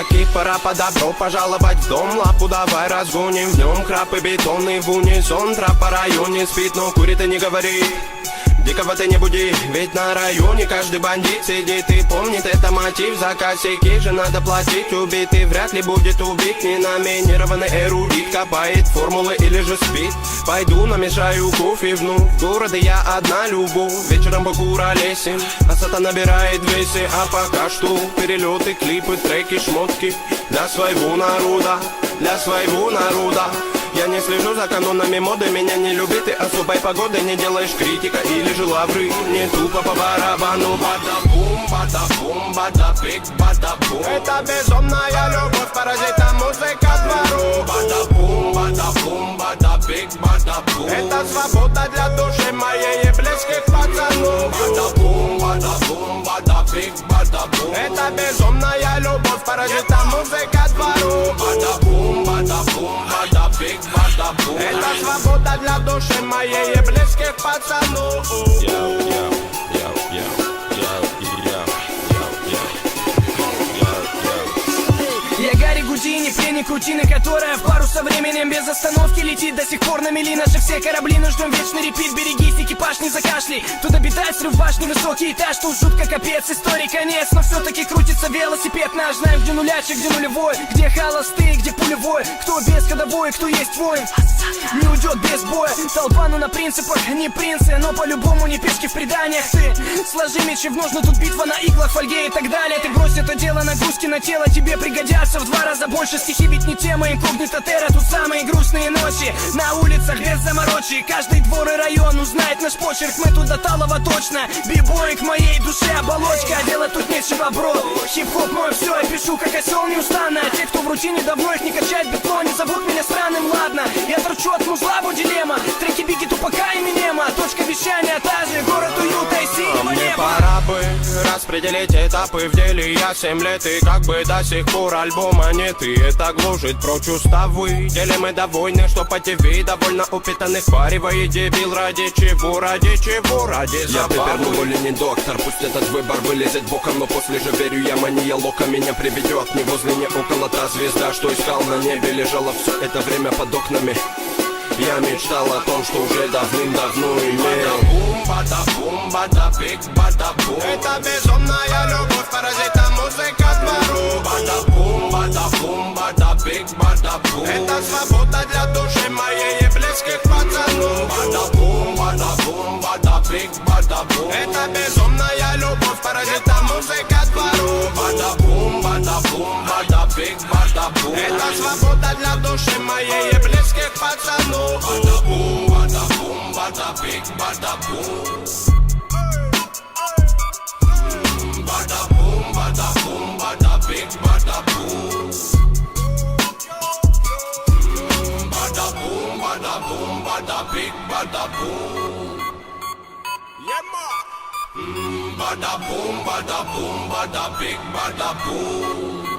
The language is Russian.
чуваки, пора по добро пожаловать в дом. Лапу давай разгоним, в нем краб и бетонный в унисон. Трап по районе спит, но курит и не говорит. Дикого ты не буди, ведь на районе каждый бандит сидит и помнит это мотив. За косяки же надо платить, убитый вряд ли будет убит. Ненаминированный эрудит копает формулы или же спит. Пойду намешаю кофе вновь, в городе я одна любовь. Вечером Бакура лесим, а сата набирает весе. А пока что перелеты, клипы, треки, шмотки для своего народа, для своего народа. Я не слежу за канонами моды, меня не любит и особой погоды не делаешь критика или же лавры. Не тупо по барабану. Бада-бум, бада-бум, бада-бик, бада-бум. Это безумная любовь, паразита музыка двору. Бада-бум, бада-бум, бада-бик, бада-бум. Это свобода для души моей и близких пацанов. Бада-бум, бада-бум, бада-бик, бада-бум. Это безумная любовь, паразита музыка двору. Бада-бум, бада-бум, бада-бик. Это свобода для души моей и близких пацанов. Я Гарри Гудини, пленник рутины, которая в пару со временем без остановки летит. До сих пор на мели наши все корабли, но ждем вечный репит. Берегись, экипаж не закашляй. Тут обитает срыв башни, высокий этаж. Тут жутко капец, истории конец. Но все-таки крутится велосипед наш. Знаем, где нулячек, где нулевой, где холостые, где пулевой. Кто без ходовой, кто есть воин, не уйдет без боя. Толпа, ну на принципах, не принцы, но по-любому не пешки в преданиях. Ты сложи мечи в ножны, тут битва на иглах, фольге и так далее. Ты брось это дело, нагрузки на тело тебе пригодятся в 2 раза больше. Стихи ведь не тема, инкогнито терра. Тут самые грустные ночи на улицах без заморочи. Каждый двор и район узнает наш почерк. Мы тут до талого точно. Бибой к моей душе оболочка, а делать тут нечего, бро. Хип-хоп мой все, я пишу как осел неустанно. А те, кто в рутине давно их не качает бетло, не зовут меня странным, ладно. Я торчу от музла, дилемма. Треки Бигги, Тупака и Эминема. Точка вещания та же, город уюта и синего неба. Мне неба. пора бы распределить этапы в деле. Я 7 лет и как бы до сих пор альбома нет. И это глушит прочь уставы. Делим мы довольны, что по ТВ довольно упитанных паривает дебил. Ради чего, ради чего, ради забавы. Я теперь более не доктор, пусть этот выбор вылезет боком. Но после же верю я, мания лока меня приведет. Не возле, не около та звезда, что искал на небе. Лежала все это время под окнами. Я мечтал о том, что уже давным-давно имел. Бада-бум, бада-бум, бада-бик, бада-бум. Это безумная любовь, паразита музыка двору. Бада-бум, бада-бум, бада-бик, бада-бум. Это свобода для души моей и близких пацанов. Бада-бум, бада-бум, бада-бик, бада-бум. Это безумная любовь, паразита музыка двору. Бада-бум, бада-бум, бада-бик, бада-бум. Это свобода для души моей и близких пацанов. Bada-boom, bada-boom, bada-big, bada-boom. Bada-boom, bada-boom, bada-big, bada-boom. Bada-boom, bada-boom, bada-big, bada-boom. Yeah, ma. Bada-boom, bada-boom, bada-big, bada-boom.